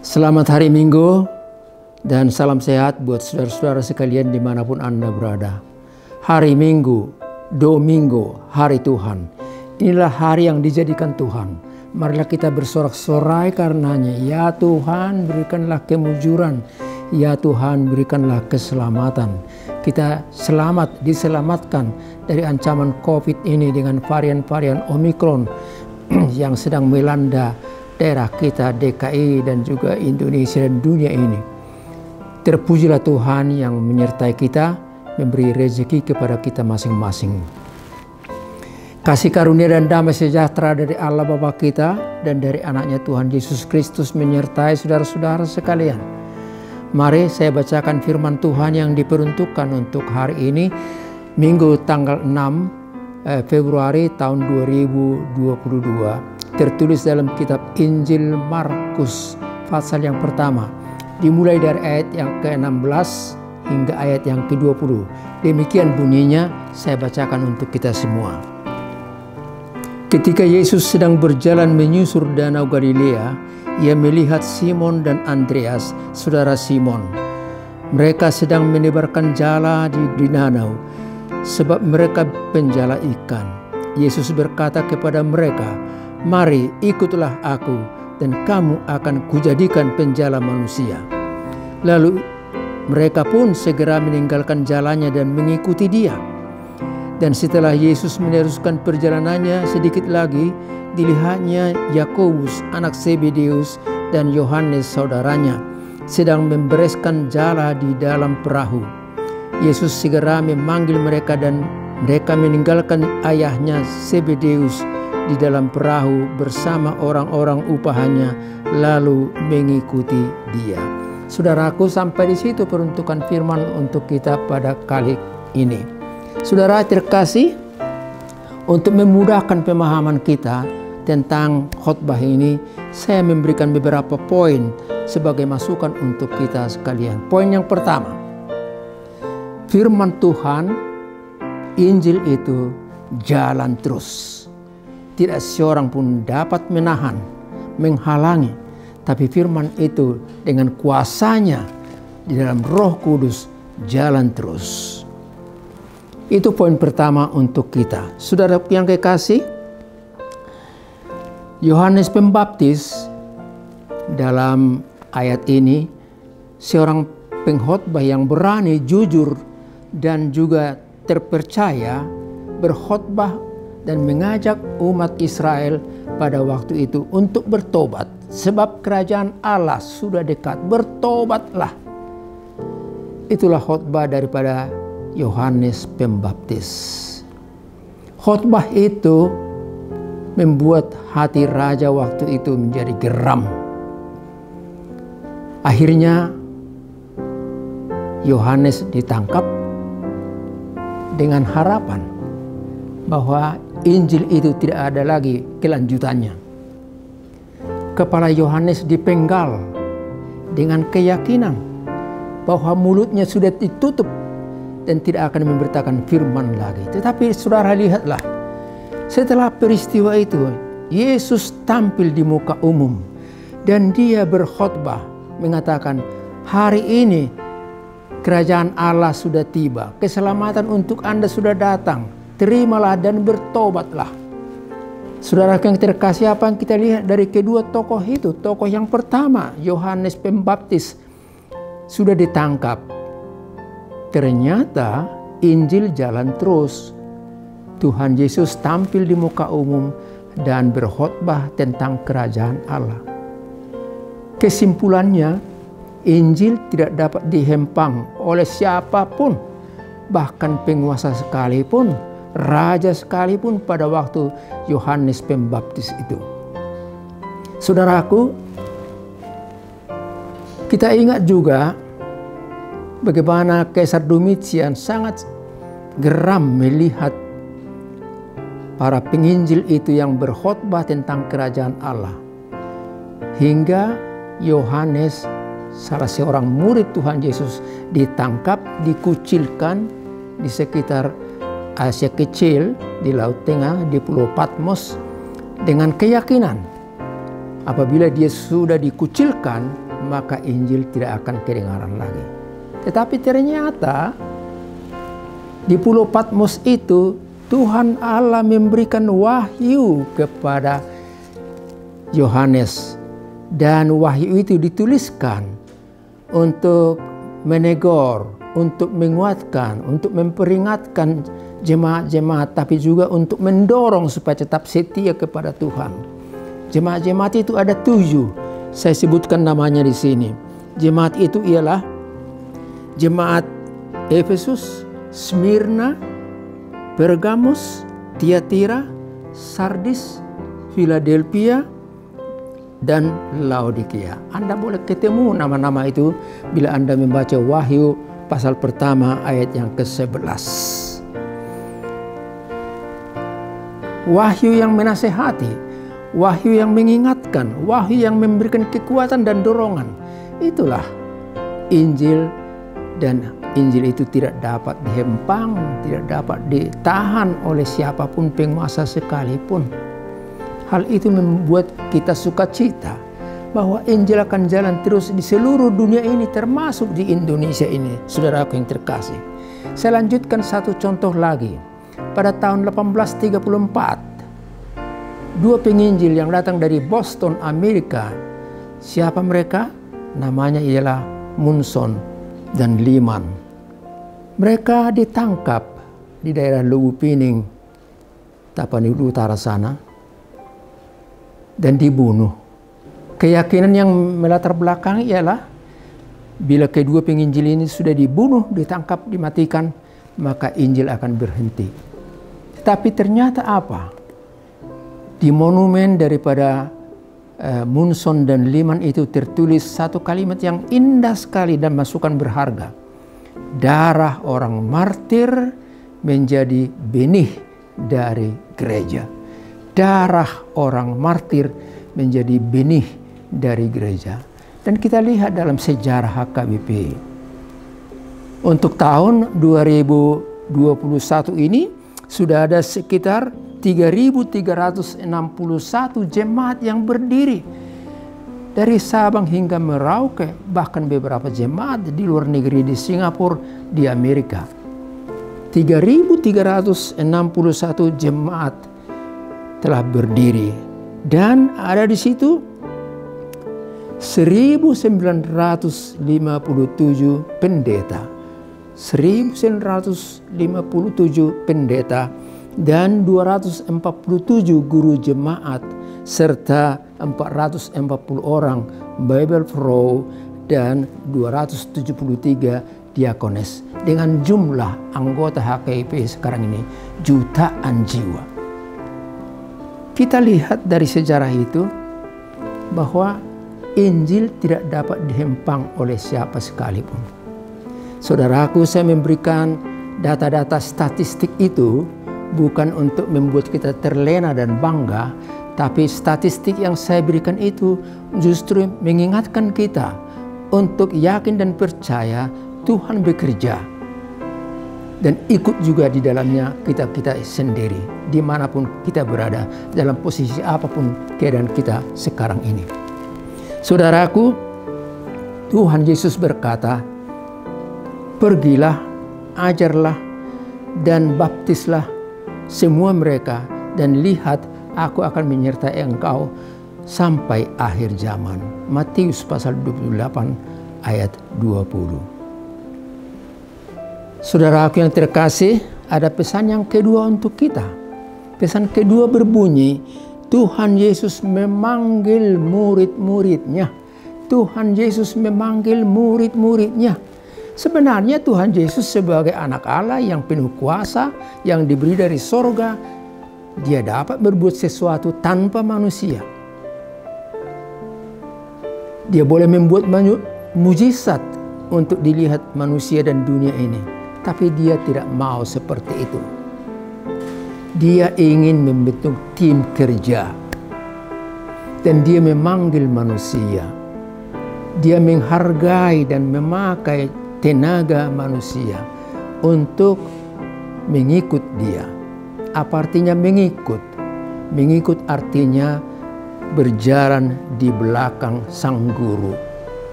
Selamat hari Minggu dan salam sehat buat saudara-saudara sekalian dimanapun Anda berada. Hari Minggu, Domingo, hari Tuhan. Inilah hari yang dijadikan Tuhan. Marilah kita bersorak-sorai karenanya. Ya Tuhan, berikanlah kemujuran. Ya Tuhan, berikanlah keselamatan. Kita diselamatkan dari ancaman COVID ini dengan varian-varian Omikron yang sedang melanda daerah kita DKI dan juga Indonesia dan dunia ini. Terpujilah Tuhan yang menyertai kita, memberi rezeki kepada kita masing-masing. Kasih karunia dan damai sejahtera dari Allah Bapa kita dan dari anaknya Tuhan Yesus Kristus menyertai saudara-saudara sekalian. Mari saya bacakan firman Tuhan yang diperuntukkan untuk hari ini, Minggu tanggal 6 Februari tahun 2022. Tertulis dalam kitab Injil Markus pasal yang pertama, dimulai dari ayat yang ke-16 hingga ayat yang ke-20. Demikian bunyinya, saya bacakan untuk kita semua. Ketika Yesus sedang berjalan menyusur danau Galilea, ia melihat Simon dan Andreas, saudara Simon. Mereka sedang menebarkan jala di danau, sebab mereka penjala ikan. Yesus berkata kepada mereka, "Mari ikutlah aku, dan kamu akan kujadikan penjala manusia." Lalu mereka pun segera meninggalkan jalannya dan mengikuti dia. Dan setelah Yesus meneruskan perjalanannya sedikit lagi, dilihatnya Yakobus anak Zebedeus dan Yohanes saudaranya sedang membereskan jala di dalam perahu. Yesus segera memanggil mereka dan mereka meninggalkan ayahnya Zebedeus di dalam perahu bersama orang-orang upahannya lalu mengikuti dia. Saudaraku, sampai di situ peruntukan firman untuk kita pada kali ini. Saudara terkasih, untuk memudahkan pemahaman kita tentang khotbah ini, saya memberikan beberapa poin sebagai masukan untuk kita sekalian. Poin yang pertama, firman Tuhan, Injil itu jalan terus. Tidak seorang pun dapat menahan, menghalangi. Tapi firman itu dengan kuasanya di dalam Roh Kudus jalan terus. Itu poin pertama untuk kita. Saudara yang kekasih, Yohanes Pembaptis dalam ayat ini seorang pengkhotbah yang berani, jujur, dan juga terpercaya berkhotbah dan mengajak umat Israel pada waktu itu untuk bertobat. Sebab kerajaan Allah sudah dekat, bertobatlah. Itulah khotbah daripada Yohanes Pembaptis. Khotbah itu membuat hati raja waktu itu menjadi geram. Akhirnya Yohanes ditangkap dengan harapan bahwa Injil itu tidak ada lagi kelanjutannya. Kepala Yohanes dipenggal dengan keyakinan bahwa mulutnya sudah ditutup dan tidak akan memberitakan firman lagi. Tetapi saudara lihatlah, setelah peristiwa itu Yesus tampil di muka umum dan dia berkhotbah mengatakan, "Hari ini kerajaan Allah sudah tiba, keselamatan untuk Anda sudah datang. Terimalah dan bertobatlah." Saudara yang terkasih, apa yang kita lihat dari kedua tokoh itu? Tokoh yang pertama, Yohanes Pembaptis, sudah ditangkap. Ternyata Injil jalan terus. Tuhan Yesus tampil di muka umum dan berkhotbah tentang kerajaan Allah. Kesimpulannya, Injil tidak dapat dihempang oleh siapapun, bahkan penguasa sekalipun, raja sekalipun pada waktu Yohanes Pembaptis itu. Saudaraku, kita ingat juga bagaimana Kaisar Domitian sangat geram melihat para penginjil itu yang berkhotbah tentang kerajaan Allah. Hingga Yohanes, salah seorang murid Tuhan Yesus, ditangkap, dikucilkan di sekitar Asia Kecil, di Laut Tengah, di Pulau Patmos, dengan keyakinan apabila dia sudah dikucilkan, maka Injil tidak akan kedengaran lagi. Tetapi ternyata di Pulau Patmos itu Tuhan Allah memberikan wahyu kepada Yohanes, dan wahyu itu dituliskan untuk menegur, untuk menguatkan, untuk memperingatkan jemaat-jemaat, tapi juga untuk mendorong supaya tetap setia kepada Tuhan. Jemaat-jemaat itu ada 7. Saya sebutkan namanya di sini. Jemaat itu ialah jemaat Efesus, Smyrna, Pergamus, Tiatira, Sardis, Philadelphia, dan Laodikia. Anda boleh ketemu nama-nama itu bila Anda membaca Wahyu pasal pertama ayat yang ke-11. Wahyu yang menasehati, wahyu yang mengingatkan, wahyu yang memberikan kekuatan dan dorongan. Itulah Injil, dan Injil itu tidak dapat dihempang, tidak dapat ditahan oleh siapapun penguasa sekalipun. Hal itu membuat kita sukacita bahwa Injil akan jalan terus di seluruh dunia ini, termasuk di Indonesia ini, saudaraku yang terkasih. Saya lanjutkan satu contoh lagi. Pada tahun 1834, 2 penginjil yang datang dari Boston, Amerika. Siapa mereka? Namanya ialah Munson dan Liman. Mereka ditangkap di daerah Luwu Pining, Tapanuli Utara sana, dan dibunuh. Keyakinan yang melatar belakang ialah bila kedua penginjil ini sudah dibunuh, ditangkap, dimatikan, maka Injil akan berhenti. Tapi ternyata apa? Di monumen daripada Munson dan Liman itu tertulis satu kalimat yang indah sekali dan masukan berharga. Darah orang martir menjadi benih dari gereja. Darah orang martir menjadi benih dari gereja. Dan kita lihat dalam sejarah HKBP. Untuk tahun 2021 ini sudah ada sekitar 3.361 jemaat yang berdiri. Dari Sabang hingga Merauke, bahkan beberapa jemaat di luar negeri, di Singapura, di Amerika. 3.361 jemaat telah berdiri, dan ada di situ 1957 pendeta, 1957 pendeta dan 247 guru jemaat serta 440 orang Bible Pro dan 273 diakones, dengan jumlah anggota HKIP sekarang ini jutaan jiwa. Kita lihat dari sejarah itu bahwa Injil tidak dapat dihempang oleh siapa sekalipun. Saudaraku, saya memberikan data-data statistik itu bukan untuk membuat kita terlena dan bangga, tapi statistik yang saya berikan itu justru mengingatkan kita untuk yakin dan percaya Tuhan bekerja. Dan ikut juga di dalamnya kita sendiri, dimanapun kita berada, dalam posisi apapun keadaan kita sekarang ini. Saudaraku, Tuhan Yesus berkata, "Pergilah, ajarlah, dan baptislah semua mereka, dan lihat, aku akan menyertai engkau sampai akhir zaman." Matius pasal 28 ayat 20. Saudaraku yang terkasih, ada pesan yang kedua untuk kita. Pesan kedua berbunyi, Tuhan Yesus memanggil murid-muridnya. Tuhan Yesus memanggil murid-muridnya. Sebenarnya Tuhan Yesus sebagai anak Allah yang penuh kuasa, yang diberi dari sorga, dia dapat berbuat sesuatu tanpa manusia. Dia boleh membuat mujizat untuk dilihat manusia dan dunia ini. Tapi dia tidak mau seperti itu. Dia ingin membentuk tim kerja. Dan dia memanggil manusia. Dia menghargai dan memakai tenaga manusia untuk mengikut dia. Apa artinya mengikut? Mengikut artinya berjalan di belakang sang guru.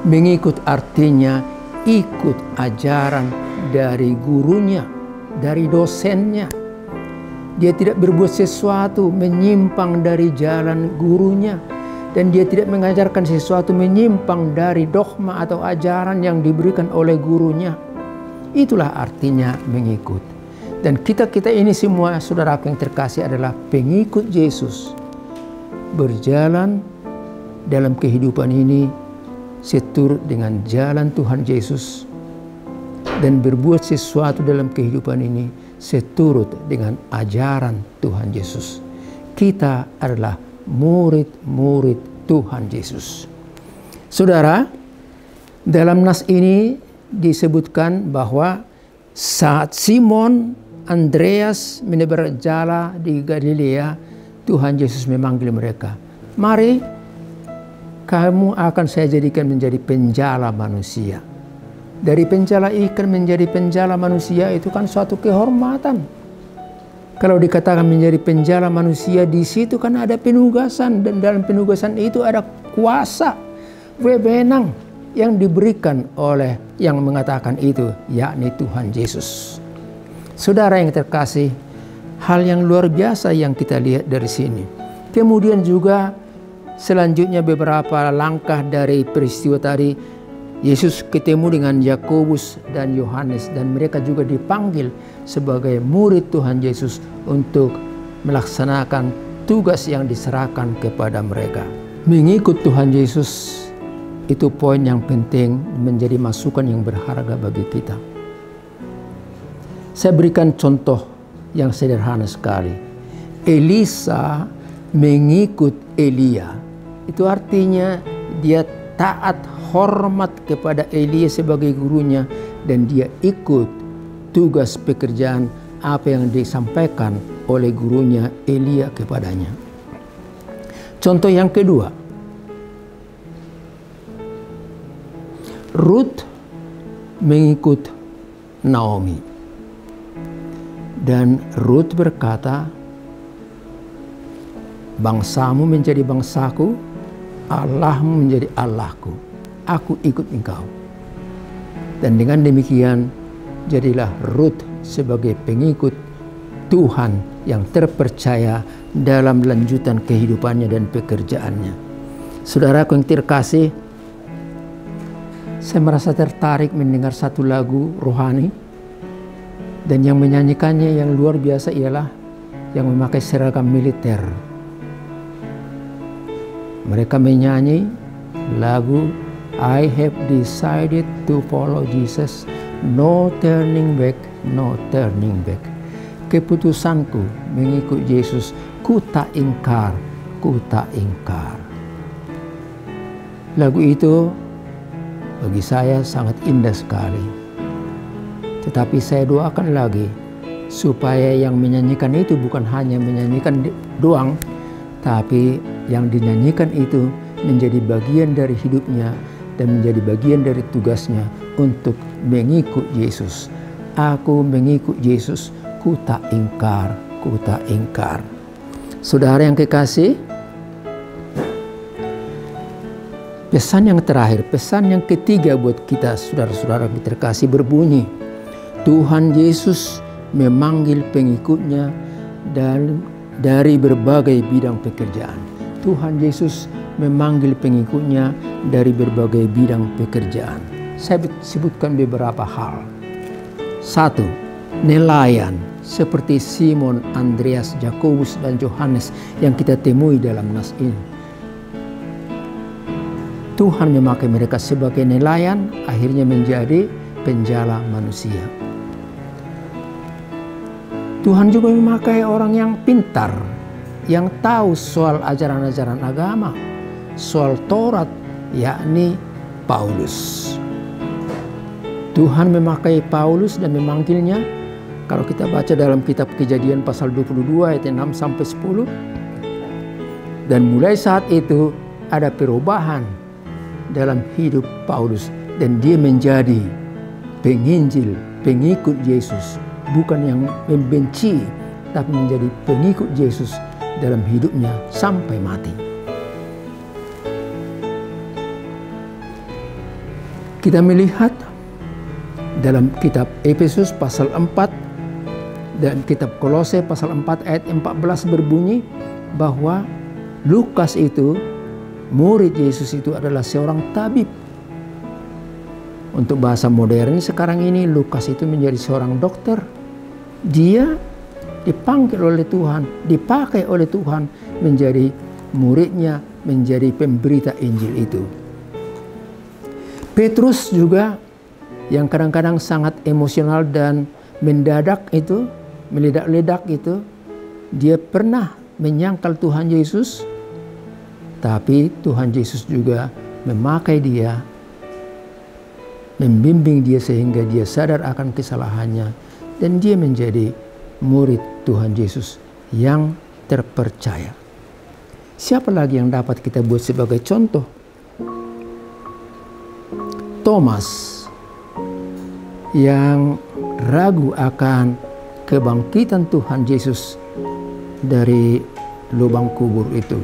Mengikut artinya ikut ajaran dari gurunya, dari dosennya. Dia tidak berbuat sesuatu menyimpang dari jalan gurunya, dan dia tidak mengajarkan sesuatu menyimpang dari dogma atau ajaran yang diberikan oleh gurunya. Itulah artinya mengikut. Dan kita ini semua, saudaraku yang terkasih, adalah pengikut Yesus. Berjalan dalam kehidupan ini seturut dengan jalan Tuhan Yesus, dan berbuat sesuatu dalam kehidupan ini seturut dengan ajaran Tuhan Yesus. Kita adalah murid-murid Tuhan Yesus. Saudara, dalam nas ini disebutkan bahwa saat Simon Andreas menebar jala di Galilea, Tuhan Yesus memanggil mereka, "Mari, kamu akan saya jadikan menjadi penjala manusia." Dari penjala ikan menjadi penjala manusia itu kan suatu kehormatan. Kalau dikatakan menjadi penjala manusia, di situ kan ada penugasan, dan dalam penugasan itu ada kuasa, wewenang yang diberikan oleh yang mengatakan itu, yakni Tuhan Yesus. Saudara yang terkasih, hal yang luar biasa yang kita lihat dari sini. Kemudian juga selanjutnya beberapa langkah dari peristiwa tadi, Yesus ketemu dengan Yakobus dan Yohanes, dan mereka juga dipanggil sebagai murid Tuhan Yesus untuk melaksanakan tugas yang diserahkan kepada mereka. Mengikut Tuhan Yesus itu poin yang penting, menjadi masukan yang berharga bagi kita. Saya berikan contoh yang sederhana sekali. Elisa mengikut Elia. Itu artinya dia taat, hormat kepada Elia sebagai gurunya, dan dia ikut tugas pekerjaan apa yang disampaikan oleh gurunya Elia kepadanya. Contoh yang kedua, Ruth mengikut Naomi. Dan Ruth berkata, "Bangsamu menjadi bangsaku, Allahmu menjadi Allahku. Aku ikut engkau." Dan dengan demikian, jadilah Ruth sebagai pengikut Tuhan yang terpercaya dalam lanjutan kehidupannya dan pekerjaannya. Saudaraku yang terkasih, saya merasa tertarik mendengar satu lagu rohani, dan yang menyanyikannya yang luar biasa ialah yang memakai seragam militer. Mereka menyanyi lagu "I have decided to follow Jesus, no turning back, no turning back." Keputusanku mengikut Yesus, ku tak ingkar, ku tak ingkar. Lagu itu bagi saya sangat indah sekali. Tetapi saya doakan lagi supaya yang menyanyikan itu bukan hanya menyanyikan doang, tapi yang dinyanyikan itu menjadi bagian dari hidupnya dan menjadi bagian dari tugasnya untuk mengikut Yesus. Aku mengikut Yesus, ku tak ingkar, ku tak ingkar. Saudara yang kekasih, pesan yang terakhir, pesan yang ketiga buat kita saudara-saudara yang terkasih berbunyi, Tuhan Yesus memanggil pengikutnya dari berbagai bidang pekerjaan. Tuhan Yesus memanggil pengikutnya dari berbagai bidang pekerjaan. Saya sebutkan beberapa hal. 1. Nelayan seperti Simon, Andreas, Yakobus, dan Yohanes yang kita temui dalam nas ini. Tuhan memakai mereka sebagai nelayan, akhirnya menjadi penjala manusia. Tuhan juga memakai orang yang pintar, yang tahu soal ajaran-ajaran agama, soal Taurat, yakni Paulus. Tuhan memakai Paulus dan memanggilnya. Kalau kita baca dalam kitab Kejadian pasal 22 ayat 6 sampai 10. Dan mulai saat itu ada perubahan dalam hidup Paulus, dan dia menjadi penginjil, pengikut Yesus. Bukan yang membenci, tapi menjadi pengikut Yesus dalam hidupnya sampai mati. Kita melihat dalam kitab Efesus pasal 4 dan kitab Kolose pasal 4 ayat 14 berbunyi bahwa Lukas itu, murid Yesus itu adalah seorang tabib. Untuk bahasa modern sekarang ini, Lukas itu menjadi seorang dokter. Dia dipanggil oleh Tuhan, dipakai oleh Tuhan menjadi muridnya, menjadi pemberita Injil itu. Petrus juga yang kadang-kadang sangat emosional dan mendadak itu, meledak-ledak itu, dia pernah menyangkal Tuhan Yesus, tapi Tuhan Yesus juga memakai dia, membimbing dia sehingga dia sadar akan kesalahannya, dan dia menjadi murid Tuhan Yesus yang terpercaya. Siapa lagi yang dapat kita buat sebagai contoh? Thomas yang ragu akan kebangkitan Tuhan Yesus dari lubang kubur itu.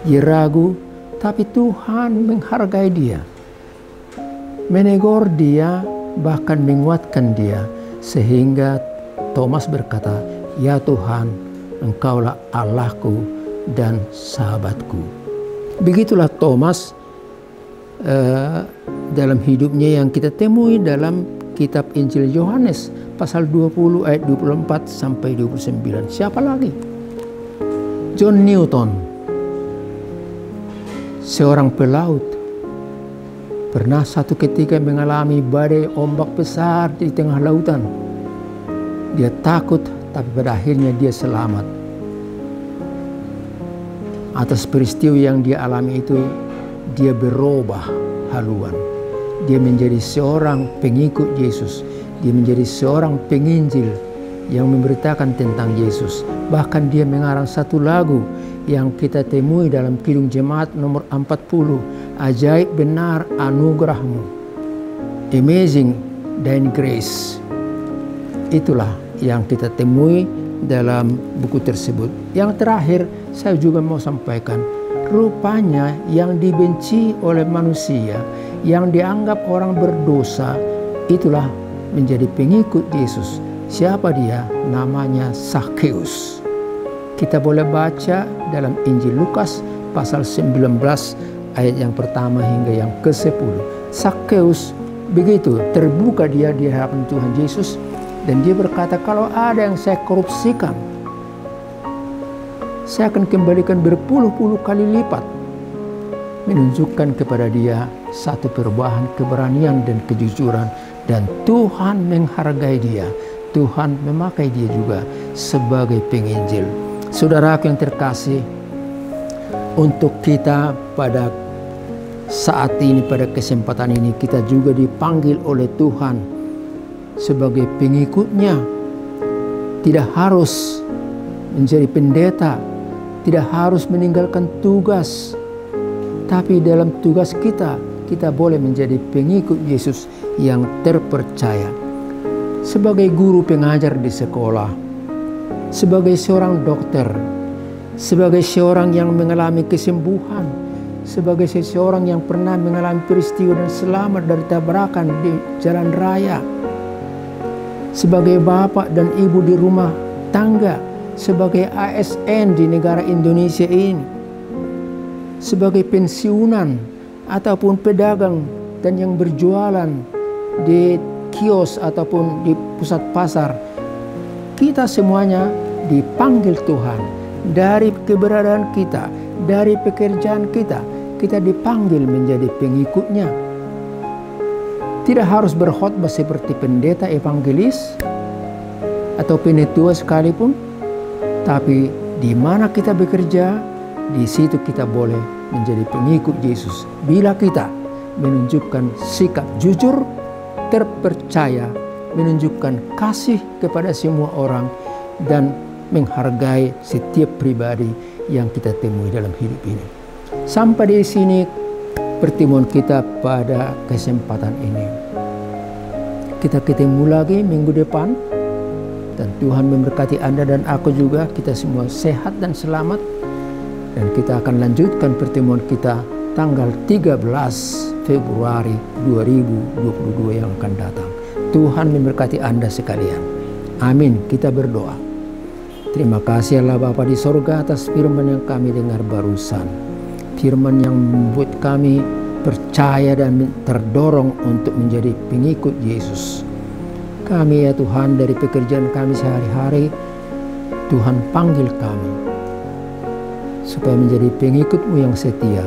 Dia ragu, tapi Tuhan menghargai dia, menegur dia, bahkan menguatkan dia, sehingga Thomas berkata, "Ya Tuhan, Engkaulah Allahku dan sahabatku." Begitulah Thomas dalam hidupnya yang kita temui dalam kitab Injil Yohanes pasal 20 ayat 24 sampai 29. Siapa lagi? John Newton, seorang pelaut, pernah satu ketika mengalami badai ombak besar di tengah lautan. Dia takut, tapi pada akhirnya dia selamat. Atas peristiwa yang dia alami itu, dia berubah haluan. Dia menjadi seorang pengikut Yesus. Dia menjadi seorang penginjil yang memberitakan tentang Yesus. Bahkan dia mengarang satu lagu yang kita temui dalam Kidung Jemaat nomor 40. Ajaib benar anugerahmu, amazing thine grace. Itulah yang kita temui dalam buku tersebut. Yang terakhir saya juga mau sampaikan, rupanya yang dibenci oleh manusia, yang dianggap orang berdosa, itulah menjadi pengikut Yesus. Siapa dia? Namanya Zakheus. Kita boleh baca dalam Injil Lukas pasal 19 ayat yang pertama hingga yang ke-10. Zakheus begitu terbuka dia di hadapan Tuhan Yesus, dan dia berkata, "Kalau ada yang saya korupsikan, saya akan kembalikan berpuluh-puluh kali lipat." Menunjukkan kepada dia satu perubahan keberanian dan kejujuran, dan Tuhan menghargai dia. Tuhan memakai dia juga sebagai penginjil. Saudaraku yang terkasih, untuk kita pada saat ini, pada kesempatan ini, kita juga dipanggil oleh Tuhan sebagai pengikutnya. Tidak harus menjadi pendeta, tidak harus meninggalkan tugas, tapi dalam tugas kita, kita boleh menjadi pengikut Yesus yang terpercaya. Sebagai guru pengajar di sekolah, sebagai seorang dokter, sebagai seorang yang mengalami kesembuhan, sebagai seseorang yang pernah mengalami peristiwa dan selamat dari tabrakan di jalan raya, sebagai bapak dan ibu di rumah tangga, sebagai ASN di negara Indonesia ini, sebagai pensiunan ataupun pedagang dan yang berjualan di kios ataupun di pusat pasar, kita semuanya dipanggil Tuhan. Dari keberadaan kita, dari pekerjaan kita, kita dipanggil menjadi pengikutnya. Tidak harus berkhotbah seperti pendeta evangelis atau penetua sekalipun, tapi di mana kita bekerja, di situ kita boleh menjadi pengikut Yesus. Bila kita menunjukkan sikap jujur, terpercaya, menunjukkan kasih kepada semua orang, dan menghargai setiap pribadi yang kita temui dalam hidup ini. Sampai di sini pertemuan kita pada kesempatan ini. Kita ketemu lagi minggu depan, dan Tuhan memberkati Anda dan aku juga. Kita semua sehat dan selamat, dan kita akan lanjutkan pertemuan kita tanggal 13 Februari 2022 yang akan datang. Tuhan memberkati Anda sekalian. Amin. Kita berdoa. Terima kasih Allah Bapa di sorga atas firman yang kami dengar barusan. Firman yang membuat kami percaya dan terdorong untuk menjadi pengikut Yesus. Kami ya Tuhan, dari pekerjaan kami sehari-hari, Tuhan panggil kami supaya menjadi pengikut-Mu yang setia.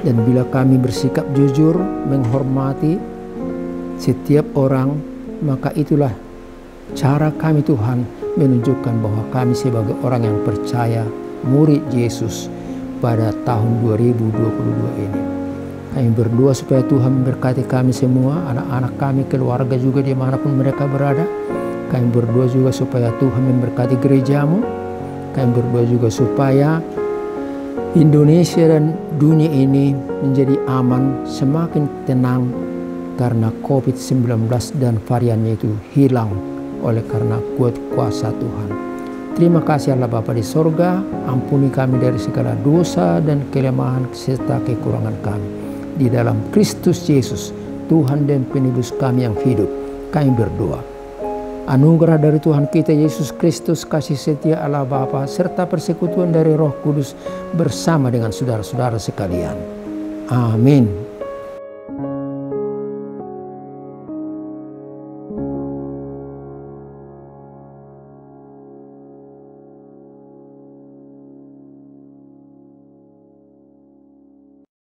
Dan bila kami bersikap jujur, menghormati setiap orang, maka itulah cara kami Tuhan menunjukkan bahwa kami sebagai orang yang percaya, murid Yesus pada tahun 2022 ini. Kami berdoa supaya Tuhan memberkati kami semua, anak-anak kami, keluarga juga dimanapun mereka berada. Kami berdoa juga supaya Tuhan memberkati gereja-Mu. Kami berdoa juga supaya Indonesia dan dunia ini menjadi aman, semakin tenang karena COVID-19 dan variannya itu hilang oleh karena kuat kuasa Tuhan. Terima kasih Allah Bapa di sorga, ampuni kami dari segala dosa dan kelemahan serta kekurangan kami. Di dalam Kristus Yesus, Tuhan dan penebus kami yang hidup, kami berdoa. Anugerah dari Tuhan kita Yesus Kristus, kasih setia Allah Bapa, serta persekutuan dari Roh Kudus bersama dengan saudara-saudara sekalian. Amin.